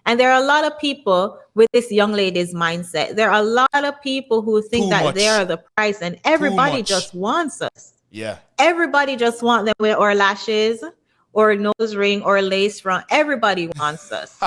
And there are a lot of people with this young lady's mindset. There are a lot of people who think that they are the prize, and everybody just wants us. Yeah. Everybody just wants them with our lashes or nose ring or lace front. Everybody wants us.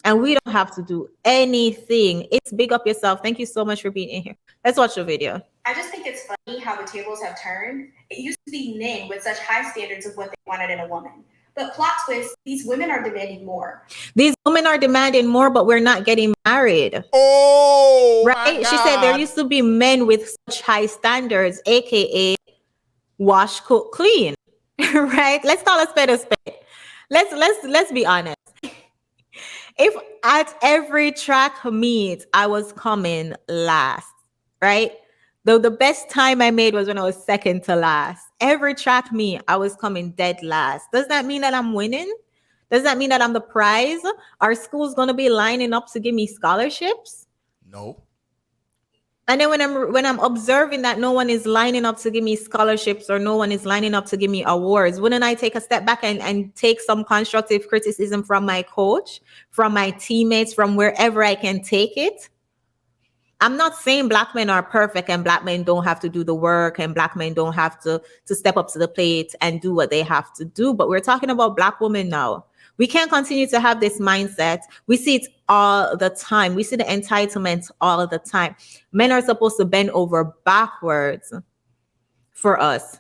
And we don't have to do anything. It's big up yourself. Thank you so much for being in here. Let's watch the video. I just think it's funny how the tables have turned. It used to be men with such high standards of what they wanted in a woman. But plot twist, these women are demanding more. These women are demanding more, but we're not getting married. Oh, right? She said there used to be men with such high standards, aka wash, cook, clean. Right? Let's call a spade a spade. Let's be honest. If at every track meet I was coming last, right? Though the best time I made was when I was second to last. Every track meet, I was coming dead last. Does that mean that I'm winning? Does that mean that I'm the prize? Are schools going to be lining up to give me scholarships? No. And then when I'm observing that no one is lining up to give me scholarships or no one is lining up to give me awards, wouldn't I take a step back and take some constructive criticism from my coach, from my teammates, from wherever I can take it? I'm not saying black men are perfect and black men don't have to do the work and black men don't have to step up to the plate and do what they have to do. But we're talking about black women now. We can't continue to have this mindset. We see it all the time. We see the entitlement all the time. Men are supposed to bend over backwards for us.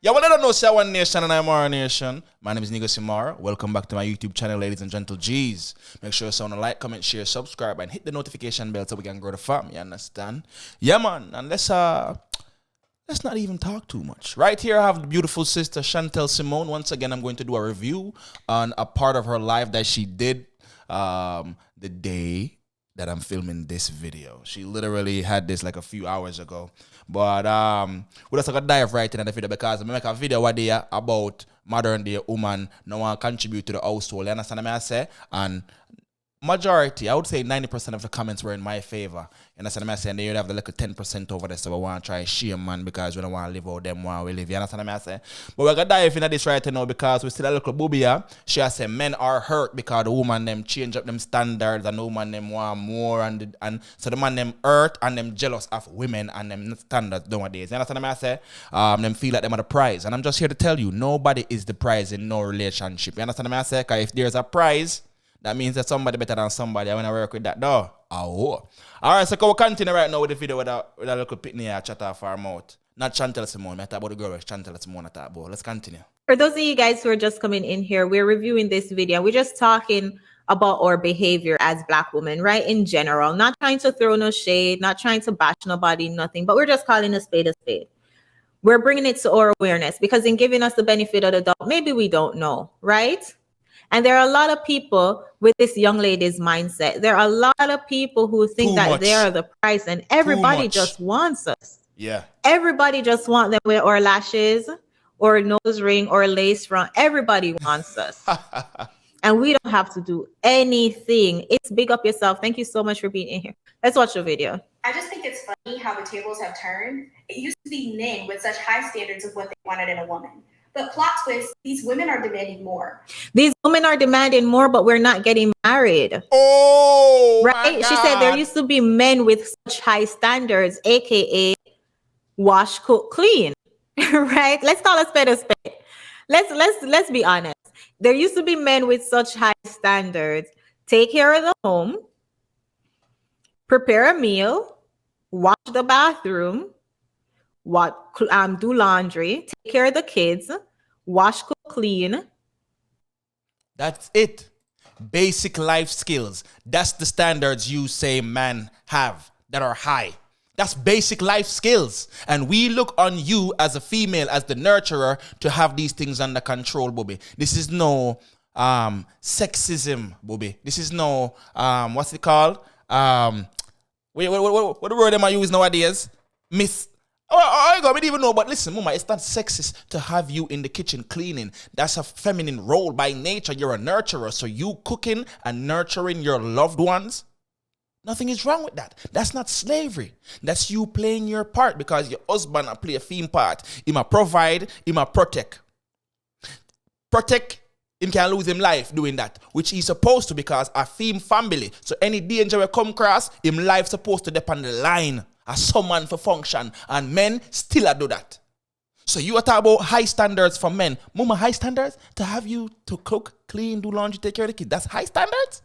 Yeah, well, I don't know, say One Nation and Imara Nation. My name is Negus Imara. Welcome back to my YouTube channel, ladies and gentle G's. Make sure you sound a like, comment, share, subscribe, and hit the notification bell so we can grow the fam. You understand? Yeah, man. And let's not even talk too much. Right here, I have the beautiful sister Chantel Simone. Once again, I'm going to do a review on a part of her life that she did the day that I'm filming this video. She literally had this like a few hours ago. But we're just gonna dive right into the video because I make a video one day about modern day woman no one contribute to the household. You understand what I say? And majority, I would say 90% of the comments were in my favor. You understand what I'm saying? Then you'd have the little 10% over there, so we want to try and shame man because we don't want to live out them while we live. You understand what I'm saying? But we're going to dive into this right now because we still a little booby here. She has said men are hurt because the woman them change up them standards and the woman them want more and so the man them hurt and them jealous of women and them standards nowadays. You understand what I'm saying? Them feel like them are the prize. And I'm just here to tell you, nobody is the prize in no relationship. You understand what I'm saying? Because if there's a prize, that means that somebody better than somebody. I want to work with that though. Oh. Alright, so we'll continue right now with the video with a little pitney chat off our mouth. Not Chantel Simone. I talk about the girl with Chantel Simone. I talk about. Let's continue. For those of you guys who are just coming in here, we're reviewing this video. We're just talking about our behavior as black women, right? In general. Not trying to throw no shade, not trying to bash nobody, nothing. But we're just calling a spade a spade. We're bringing it to our awareness because in giving us the benefit of the doubt, maybe we don't know, right? And there are a lot of people with this young lady's mindset. There are a lot of people who think that they are the prize, and everybody just wants us. Yeah. Everybody just wants them with our lashes or nose ring or lace front. Everybody wants us. And we don't have to do anything. It's big up yourself. Thank you so much for being in here. Let's watch the video. I just think it's funny how the tables have turned. It used to be men with such high standards of what they wanted in a woman. But plot twist, these women are demanding more. These women are demanding more, but we're not getting married. Oh, right? She said there used to be men with such high standards, aka wash, cook, clean. Right? Let's call a spade a spade. Let's be honest. There used to be men with such high standards. Take care of the home, prepare a meal, wash the bathroom, do laundry, take care of the kids, wash, cook, clean. That's it. Basic life skills. That's the standards you say men have that are high. That's basic life skills. And we look on you as a female, as the nurturer, to have these things under control, Bobby. This is no sexism, Bobby. This is no, what's it called? What the word am I use nowadays? I don't even know, but listen, Mama, it's not sexist to have you in the kitchen cleaning. That's a feminine role by nature. You're a nurturer, so you cooking and nurturing your loved ones, Nothing is wrong with that. That's not slavery. That's you playing your part because your husband play a theme part. He might provide, he might protect. Protect, him can lose him life doing that, which he's supposed to because a theme family. So any danger will come across, him life supposed to depend on the line as someone for function. And men still do that. So you are talking about high standards for men. Mama, high standards? To have you to cook, clean, do laundry, take care of the kid. That's high standards?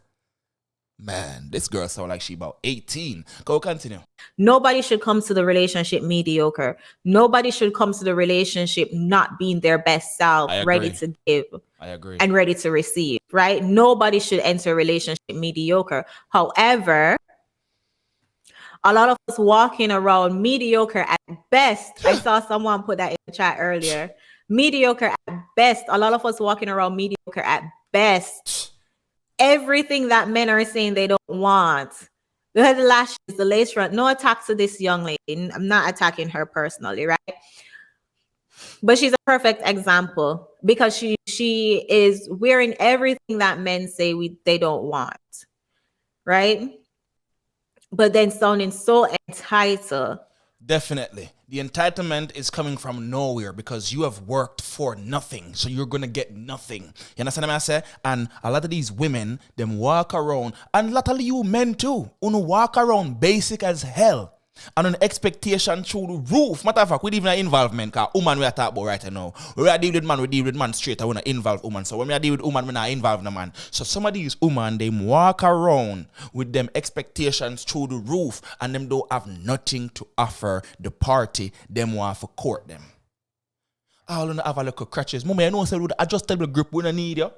Man, this girl sound like she about 18. Go continue. Nobody should come to the relationship mediocre. Nobody should come to the relationship not being their best self, ready to give. I agree. And ready to receive, right? Nobody should enter a relationship mediocre. However, a lot of us walking around mediocre at best. I saw someone put that in the chat earlier. Mediocre at best. A lot of us walking around mediocre at best. Everything that men are saying they don't want. The lashes, the lace front. No attack to this young lady. I'm not attacking her personally, right? But she's a perfect example because she is wearing everything that men say they don't want, right? But then sounding so entitled. Definitely. The entitlement is coming from nowhere because you have worked for nothing. So you're going to get nothing. You understand what I say? And a lot of these women, them walk around, and a lot of you men too, who walk around basic as hell. And an expectation through the roof. Matter of fact, we even have involvement. Because woman we are talking about right now. We are dealing with man straight. I want to involve woman. So when we are dealing with woman, we not involve the man. So some of these women, they walk around with them expectations through the roof. And them don't have nothing to offer the party. Them want to court them. All of them have a little crutches. Mama, you know, say with adjustable grip, we don't need you.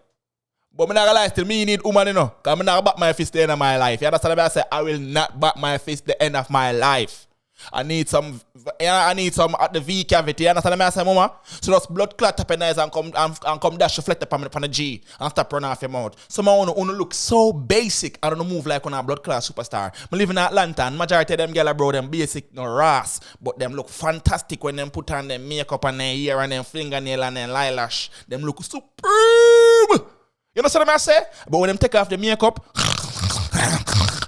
But I'm not gonna lie, still me need woman, you know. Because I'm not back my fist the end of my life. You understand what I say? I will not back my fist the end of my life. I need some at the V cavity. You understand what I say, mama? So just blood clot up your eyes and come dash reflect upon the G and stop running off your mouth. Some of them look so basic. I don't know move like on a blood clot superstar. I live in Atlanta and majority of them girls bro them basic no ras. But them look fantastic when them put on them makeup and their hair and them fingernail and them eyelash. Them look superb. You know what I say? But when them take off the makeup,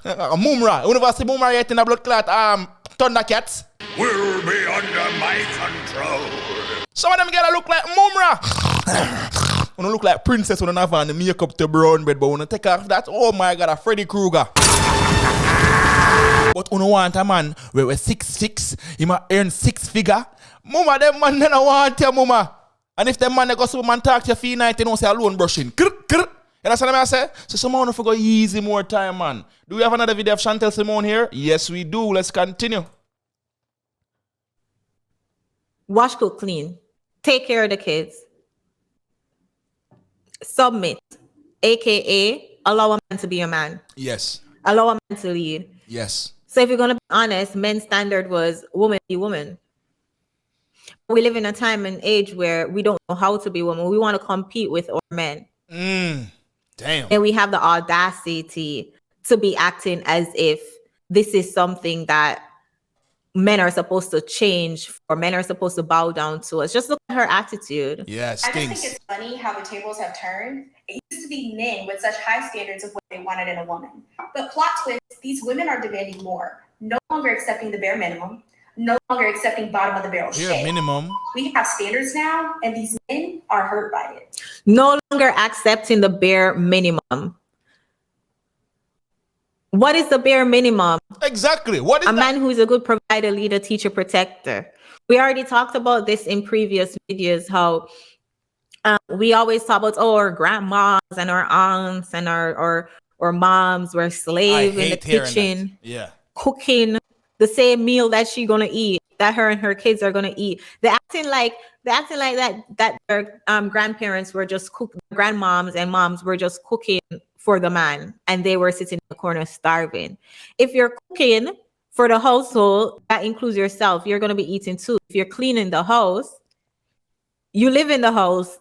Mumra, you never see Mumra yet in a blood clot, Thundercats will be under my control. Some of them get look like Mumra. When look like princess when they have on the makeup to brown bed, but when they take off that, oh my God, a Freddy Krueger. But when you want a man where we're 6'6", he might earn 6 figure. Mama, them man they don't want you, mama. And if them man they go to man talk to you for night, they don't say alone brushing. You understand what I say? So someone want to go easy more time, man. Do we have another video of Chantel Simone here? Yes, we do. Let's continue. Wash, cook, clean. Take care of the kids. Submit. AKA, allow a man to be a man. Yes. Allow a man to lead. Yes. So if you're going to be honest, men's standard was woman be woman. We live in a time and age where we don't know how to be women. We want to compete with our men. Damn. And we have the audacity to be acting as if this is something that men are supposed to change or men are supposed to bow down to us. Just look at her attitude. Yeah, I just think it's funny how the tables have turned. It used to be men with such high standards of what they wanted in a woman. But plot twist, these women are demanding more. No longer accepting the bare minimum. No longer accepting bottom of the barrel shit. Minimum. We have standards now, and these men are hurt by it. No longer accepting the bare minimum. What is the bare minimum? Exactly. What is a man who is a good provider, leader, teacher, protector? We already talked about this in previous videos, how we always talk about our grandmas and our aunts and our moms were slaves in the kitchen, cooking the same meal that she's gonna eat, that her and her kids are gonna eat. They're acting like that their grandparents were just grandmoms and moms were just cooking for the man and they were sitting in the corner starving. If you're cooking for the household, that includes yourself, you're gonna be eating too. If you're cleaning the house, you live in the house.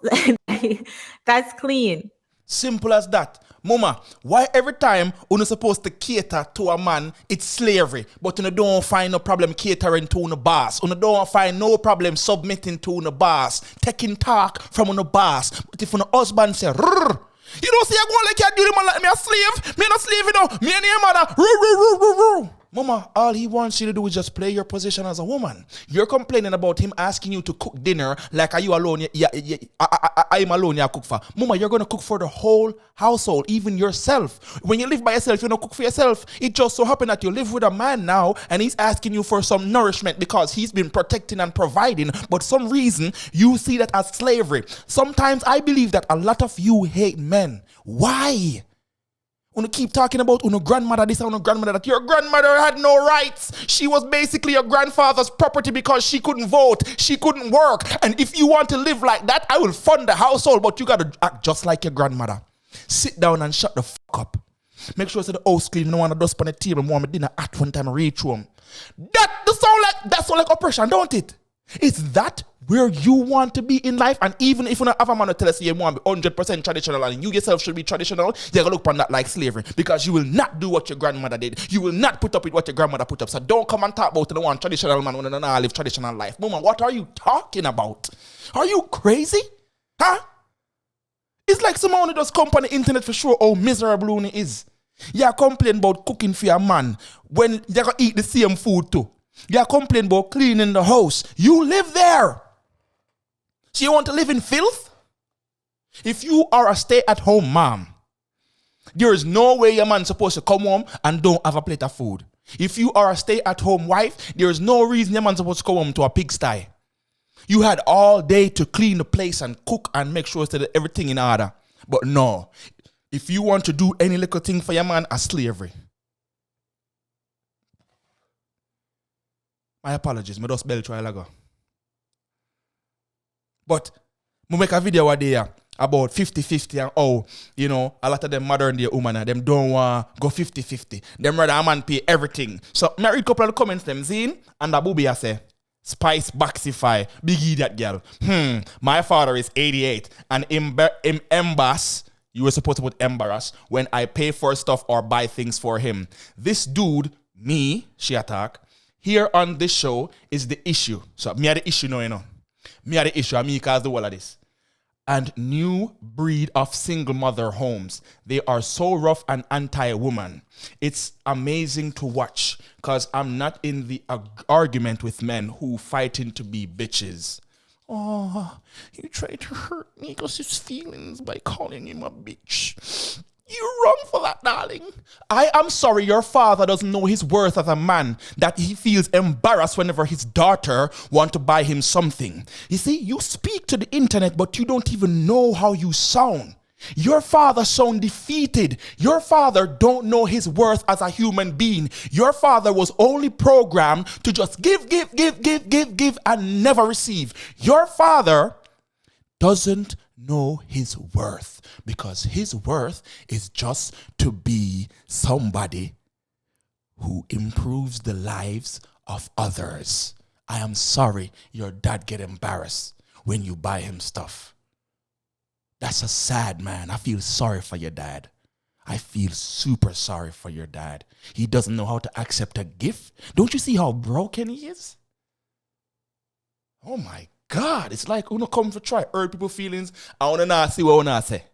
That's clean. Simple as that. Mama, why every time you're supposed to cater to a man, it's slavery, but you don't find no problem catering to the boss. You don't find no problem submitting to the boss, taking talk from the boss. But if your husband say, You don't see I go like you do the man like me a slave. Me not slave, you know. Me and your mother. Roo. Mama, all he wants you to do is just play your position as a woman. You're complaining about him asking you to cook dinner like are you alone? I'm alone, you cook for. Mama, you're going to cook for the whole household, even yourself. When you live by yourself, you don't cook for yourself. It just so happened that you live with a man now and he's asking you for some nourishment because he's been protecting and providing. But some reason you see that as slavery. Sometimes I believe that a lot of you hate men. Why? When you keep talking about your grandmother this and your grandmother that, your grandmother had no rights. She was basically your grandfather's property because she couldn't vote. She couldn't work. And if you want to live like that, I will fund the household, but you got to act just like your grandmother. Sit down and shut the fuck up. Make sure the house clean. No one dust on the table. More dinner at one time and reach home. That sound like oppression, don't it? Is that where you want to be in life? And even if you don't have a man to tell us you want to be 100% traditional and you yourself should be traditional, you're going to look upon that like slavery because you will not do what your grandmother did. You will not put up with what your grandmother put up. So don't come and talk about the one traditional man when they don't live traditional life. Mama, what are you talking about? Are you crazy? Huh? It's like someone who does come on the internet for sure how miserable he is. You complain about cooking for your man when you're going to eat the same food too. You complain about cleaning the house. You live there. So you want to live in filth? If you are a stay-at-home mom, there is no way your man's supposed to come home and don't have a plate of food. If you are a stay-at-home wife, there is no reason your man's supposed to come home to a pigsty. You had all day to clean the place and cook and make sure that everything in order. But no, if you want to do any little thing for your man, a slavery. My apologies, I just bell trial ago. But we make a video one day about 50-50 and how, you know, a lot of them modern day women, them don't want go 50-50. Them rather a man pay everything. So I read a couple of the comments them seen and the booby I say, Spice Boxify, big idiot girl. My father is 88 and embarrass. You were supposed to put embarrass when I pay for stuff or buy things for him. This dude, me, she attack, here on this show is the issue. So me are the issue now, you know. Me are the issue. I mean, cause the whole of this. And new breed of single mother homes. They are so rough and anti-woman. It's amazing to watch because I'm not in the argument with men who fighting to be bitches. Oh, you tried to hurt Negus' feelings by calling him a bitch. You're wrong for that, darling. I am sorry your father doesn't know his worth as a man, that he feels embarrassed whenever his daughter wants to buy him something. You see, you speak to the internet, but you don't even know how you sound. Your father sound defeated. Your father don't know his worth as a human being. Your father was only programmed to just give, and never receive. Your father doesn't know his worth because his worth is just to be somebody who improves the lives of others. I am sorry your dad get embarrassed when you buy him stuff. That's a sad man. I feel sorry for your dad. I feel super sorry for your dad. He doesn't know how to accept a gift. Don't you see how broken he is? Oh my God, it's like uno come for try hurt people's feelings. I wanna not see what I wanna say.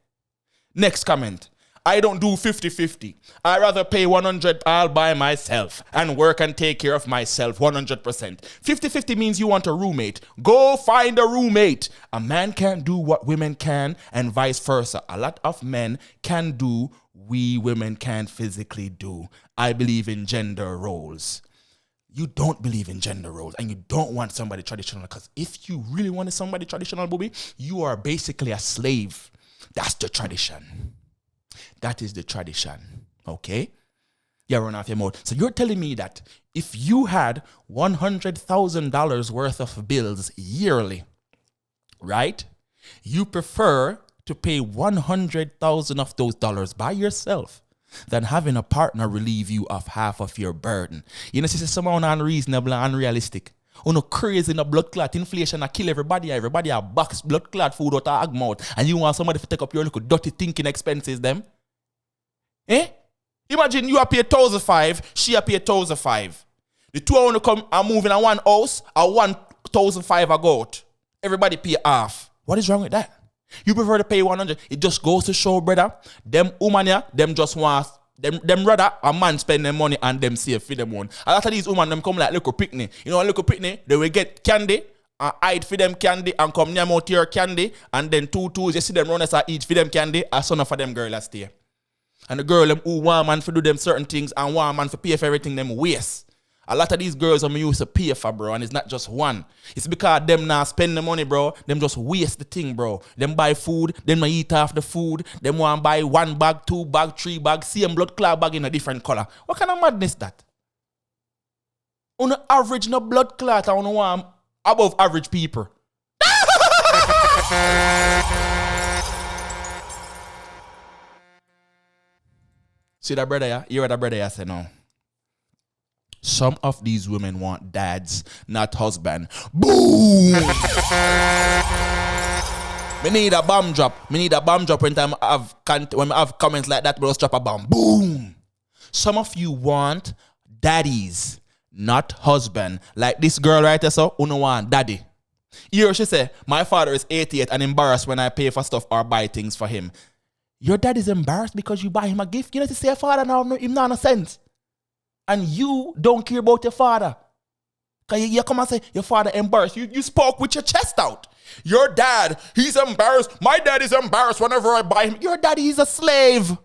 Next comment. I don't do 50-50. I rather pay 100 all by myself and work and take care of myself 100%. 50-50 means you want a roommate. Go find a roommate. A man can't do what women can and vice versa. A lot of men can do we women can't physically do. I believe in gender roles. You don't believe in gender roles and you don't want somebody traditional because if you really wanted somebody traditional, booby, you are basically a slave. That's the tradition. That is the tradition. Okay? You're running off your mouth. So you're telling me that if you had $100,000 worth of bills yearly, right? You prefer to pay 100,000 of those dollars by yourself than having a partner relieve you of half of your burden. You know, this is somehow unreasonable and unrealistic. No crazy, no blood clot, inflation, I kill everybody. Everybody a box blood clot food out of mouth. And you want somebody to take up your little dirty thinking expenses, them? Eh? Imagine you are pay 1,500, she a pay 1,500. The two want to come and move in one house, a 1,500 a go out. Everybody pay half. What is wrong with that? You prefer to pay 100. It just goes to show, brother, them woman here, them just want, them rather a man spend their money and them save for them one. A lot of these women, them come like little picnic. You know, a little picnic, they will get candy and hide for them candy and come near out your candy and then two twos, you see them run as a each for them candy as son of them girl last year. And the girl them who want man for do them certain things and want man for pay for everything them waste. A lot of these girls I'm used to pay for, bro, and it's not just one. It's because them now spend the money, bro. Them just waste the thing, bro. Them buy food, them eat half the food. Them want buy 1 bag, 2 bag, 3 bag, same blood clot bag in a different color. What kind of madness that? On the average, no blood clot, I don't want above average people. See that brother, yeah? You hear that brother, yeah? Say no. Some of these women want dads, not husband. Boom! Me need a bomb drop. Me need a bomb drop when I have comments like that, but let's drop a bomb. Boom! Some of you want daddies, not husband. Like this girl right there, so uno want daddy. Here she say, my father is 88 and embarrassed when I pay for stuff or buy things for him. Your dad is embarrassed because you buy him a gift? You know to say father now, him not no sense. And you don't care about your father. Because you come and say, your father embarrassed. You spoke with your chest out. Your dad, he's embarrassed. My dad is embarrassed whenever I buy him. Your daddy is a slave.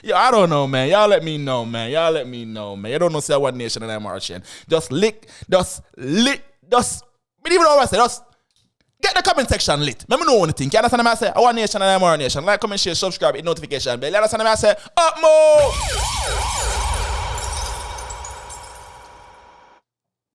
Yeah, I don't know, man. Y'all let me know, man. You don't know say what nation and I'm marching. Just lick. We don't even know what I say. Just get the comment section lit. Let me know anything. You understand what I say? I want nation and I'm our nation. Like, comment, share, subscribe, hit notification bell. You understand what I say? Up more!